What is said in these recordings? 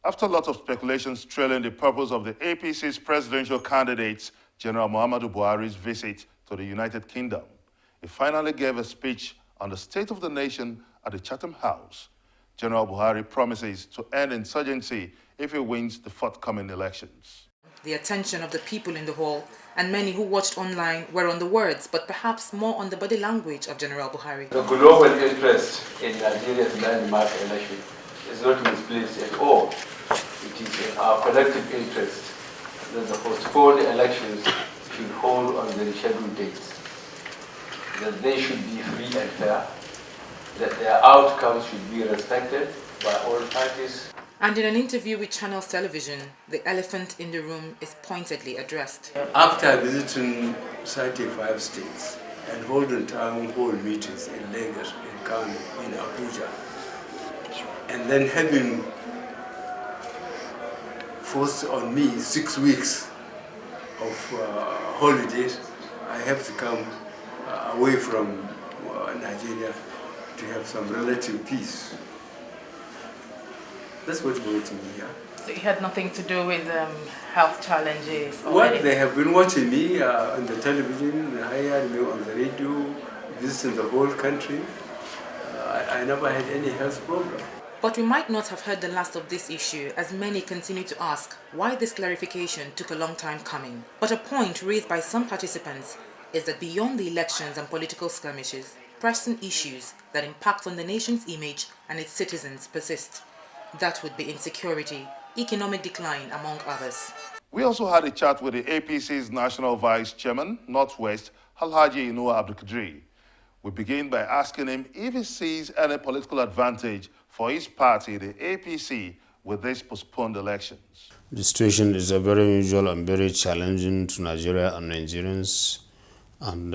After lots of speculations trailing the purpose of the APC's presidential candidates, General Muhammadu Buhari's visit to the United Kingdom, he finally gave a speech on the state of the nation at the Chatham House. General Buhari promises to end insurgency if he wins the forthcoming elections. The attention of the people in the hall and many who watched online were on the words, but perhaps more on the body language of General Buhari. The global interest in Nigeria's landmark election is not misplaced at all. It is in our collective interest that the postponed elections should hold on the scheduled dates, that they should be free and fair, that their outcomes should be respected by all parties. And in an interview with Channels Television, the elephant in the room is pointedly addressed. After visiting 35 states and holding town hall meetings in Lagos, in Kano, in Abuja, and then having forced on me 6 weeks of holidays, I have to come away from Nigeria to have some relative peace. That's what brought me here. So it had nothing to do with health challenges? Well, they have been watching me on the television, hired me on the radio, visiting the whole country. I never had any health problem. But we might not have heard the last of this issue, as many continue to ask why this clarification took a long time coming. But a point raised by some participants is that beyond the elections and political skirmishes, pressing issues that impact on the nation's image and its citizens persist. That would be insecurity, economic decline, among others. We also had a chat with the APC's National Vice Chairman, Northwest, Alhaji Inua Abdulkadri. We begin by asking him if he sees any political advantage for his party, the APC, with these postponed elections. The situation is very unusual and very challenging to Nigeria and Nigerians. And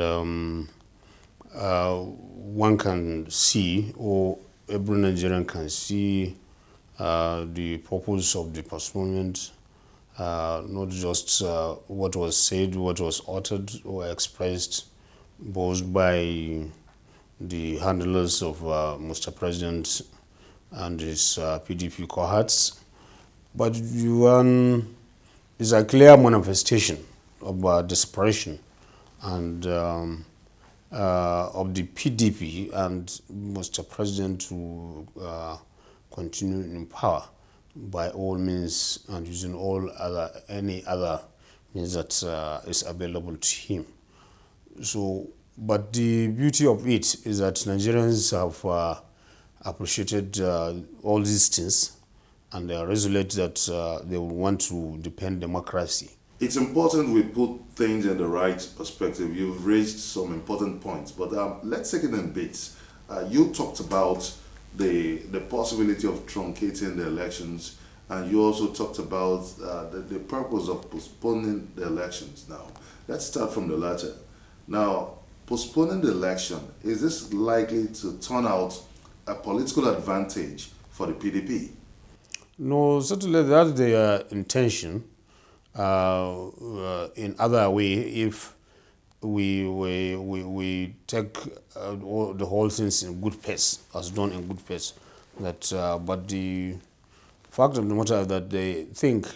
one can see, or every Nigerian can see, the purpose of the postponement, not just what was said, what was uttered or expressed, both by the handlers of Mr. President and his PDP cohorts, but one is a clear manifestation of desperation and of the PDP and Mr. President to continue in power by all means and using any other means that is available to him. So, but the beauty of it is that Nigerians have appreciated all these things, and they are resolute that they will want to defend democracy. It's important we put things in the right perspective. You've raised some important points, but let's take it in bits. You talked about the possibility of truncating the elections, and you also talked about the purpose of postponing the elections. Now, let's start from the latter. Now, postponing the election, is this likely to turn out a political advantage for the PDP? No, certainly that's their intention. In other way, if we take the whole things in good pace, as done in good pace. That, but the fact of the matter is that they think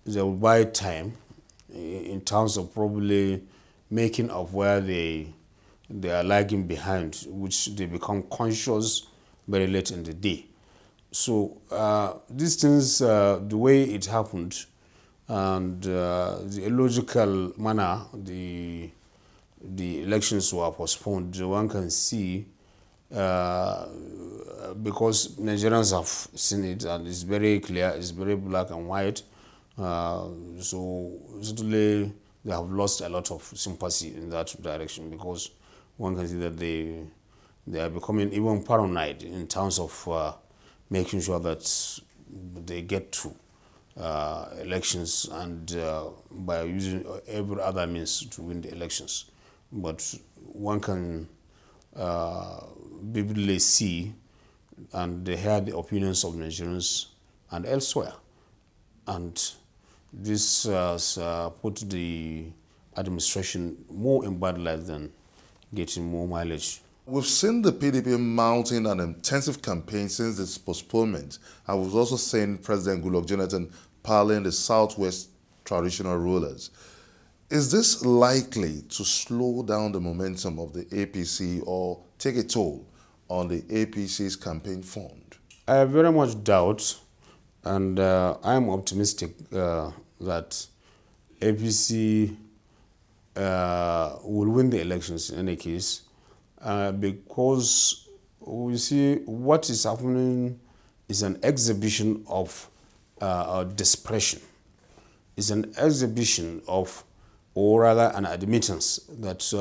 they will buy time in terms of probably making of where they are lagging behind, which they become conscious very late in the day. So these things, the way it happened, and the illogical manner the elections were postponed, one can see, because Nigerians have seen it and it's very clear, it's very black and white. So certainly they have lost a lot of sympathy in that direction, because one can see that they are becoming even paranoid in terms of making sure that they get to elections and by using every other means to win the elections. But one can vividly see and hear the opinions of Nigerians and elsewhere. And this has put the administration more in bad light than getting more mileage. We've seen the PDP mounting an intensive campaign since its postponement, and we've also seen President Goodluck Jonathan parleying the Southwest traditional rulers. Is this likely to slow down the momentum of the APC or take a toll on the APC's campaign fund? I very much doubt, and I am optimistic that APC will win the elections in any case, because we see what is happening is an exhibition of desperation. It's an exhibition of, or rather an admittance that,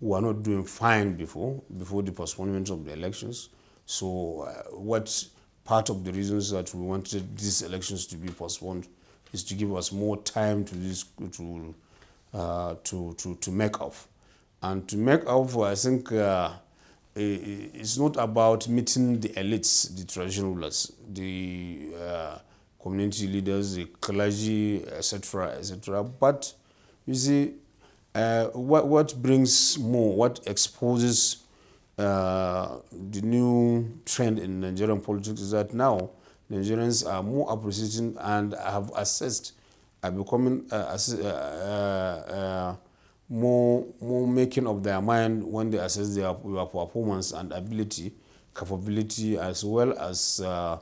we are not doing fine before the postponement of the elections. So what part of the reasons that we wanted these elections to be postponed is to give us more time to make up. And to make up, I think it's not about meeting the elites, the traditional rulers, the community leaders, the clergy, etc., etc. But you see, what brings more, what exposes the new trend in Nigerian politics is that now Nigerians are more appreciating and have assessed, are becoming more making of their mind when they assess their performance and ability, capability, as well as the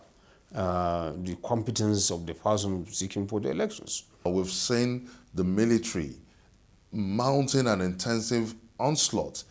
competence of the person seeking for the elections. We've seen the military mounting an intensive onslaught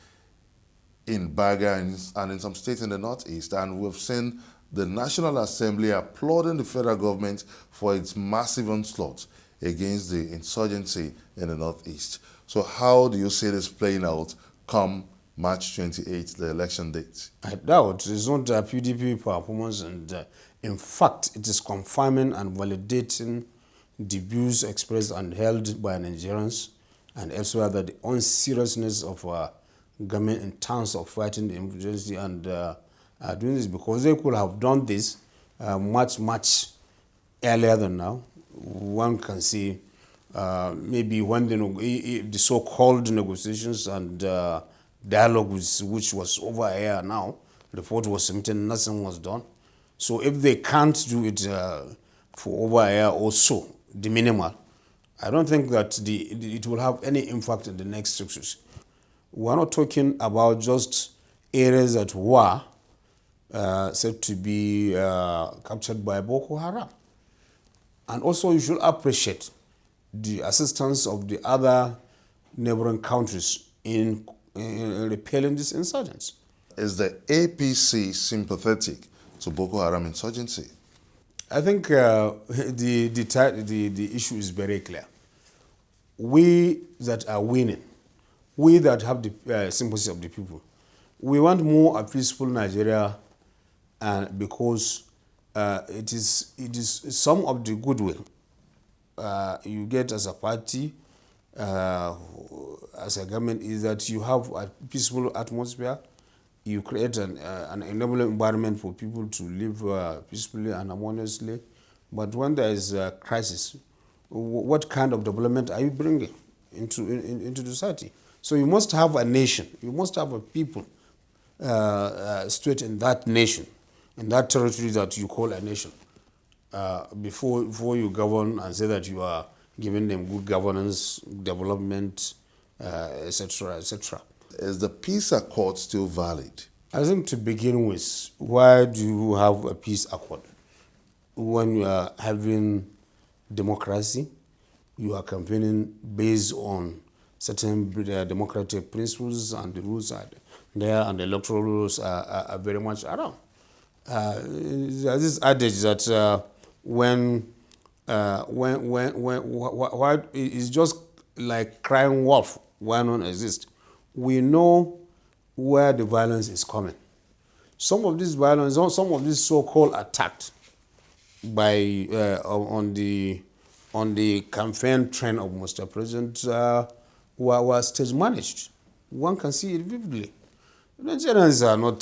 in Baga and in some states in the Northeast, and we've seen the National Assembly applauding the federal government for its massive onslaught against the insurgency in the Northeast. So how do you see this playing out come March 28th, the election date? I doubt it's not a PDP performance, and in fact, it is confirming and validating the views expressed and held by Nigerians and elsewhere that the unseriousness of government in terms of fighting the insurgency and doing this, because they could have done this much earlier than now. One can see maybe when the so-called negotiations and dialogue which was over here now, report was submitted, nothing was done. So if they can't do it for over a year or so, the minimal, I don't think that it will have any impact in the next 6 weeks. We're not talking about just areas that were said to be captured by Boko Haram. And also you should appreciate the assistance of the other neighboring countries in repelling these insurgents. Is the APC sympathetic to Boko Haram insurgency? I think the issue is very clear. We that are winning, we that have the sympathy of the people, we want more a peaceful Nigeria, and because it is some of the goodwill you get as a party, as a government, is that you have a peaceful atmosphere. You create an enabling environment for people to live peacefully and harmoniously. But when there is a crisis, what kind of development are you bringing into the society? So you must have a nation. You must have a people straight in that nation, in that territory that you call a nation, before you govern and say that you are giving them good governance, development, etc., etc. Is the peace accord still valid? I think to begin with, why do you have a peace accord? When you are having democracy, you are campaigning based on certain democratic principles, and the rules are there, and the electoral rules are very much around. There's this adage that when it's just like crying wolf, why none exist. We know where the violence is coming. Some of this violence, some of this so-called attack by on the campaign train of Mr. President were stage managed. One can see it vividly. Nigerians are not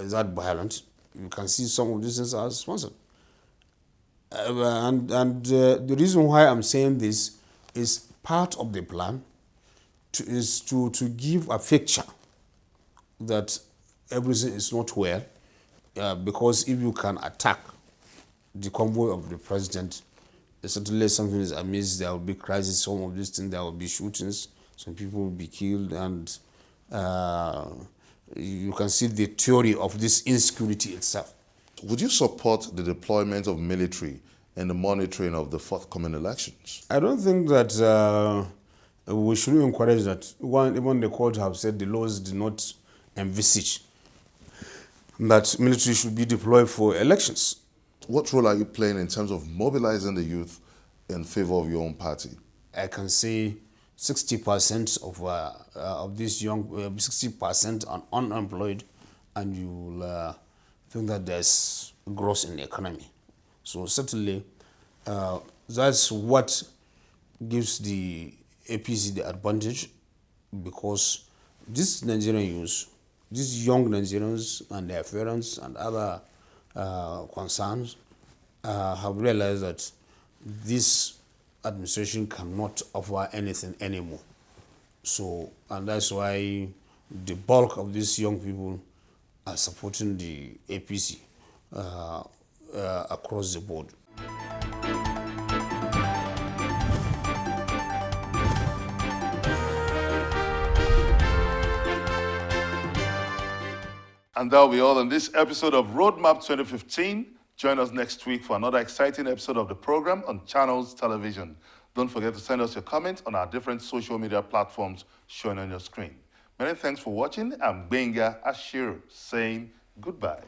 that violent. You can see some of these things are sponsored. And the reason why I'm saying this is part of the plan to give a picture that everything is not well, because if you can attack the convoy of the president, certainly something is amiss. There will be crisis. Some of these things, there will be shootings. Some people will be killed, and you can see the theory of this insecurity itself. Would you support the deployment of military in the monitoring of the forthcoming elections? I don't think that we should encourage that. Even the court have said the laws do not envisage that military should be deployed for elections. What role are you playing in terms of mobilizing the youth in favor of your own party? I can say 60% of these young, 60% are unemployed, and you will think that there's growth in the economy. So certainly, that's what gives the APC the advantage, because these Nigerian youth, these young Nigerians and their parents and other concerns have realized that this administration cannot offer anything anymore. So, and that's why the bulk of these young people are supporting the APC across the board. And that'll be all on this episode of Roadmap 2015. Join us next week for another exciting episode of the program on Channels Television. Don't forget to send us your comments on our different social media platforms shown on your screen. Many thanks for watching. I'm Benga Ashiru saying goodbye.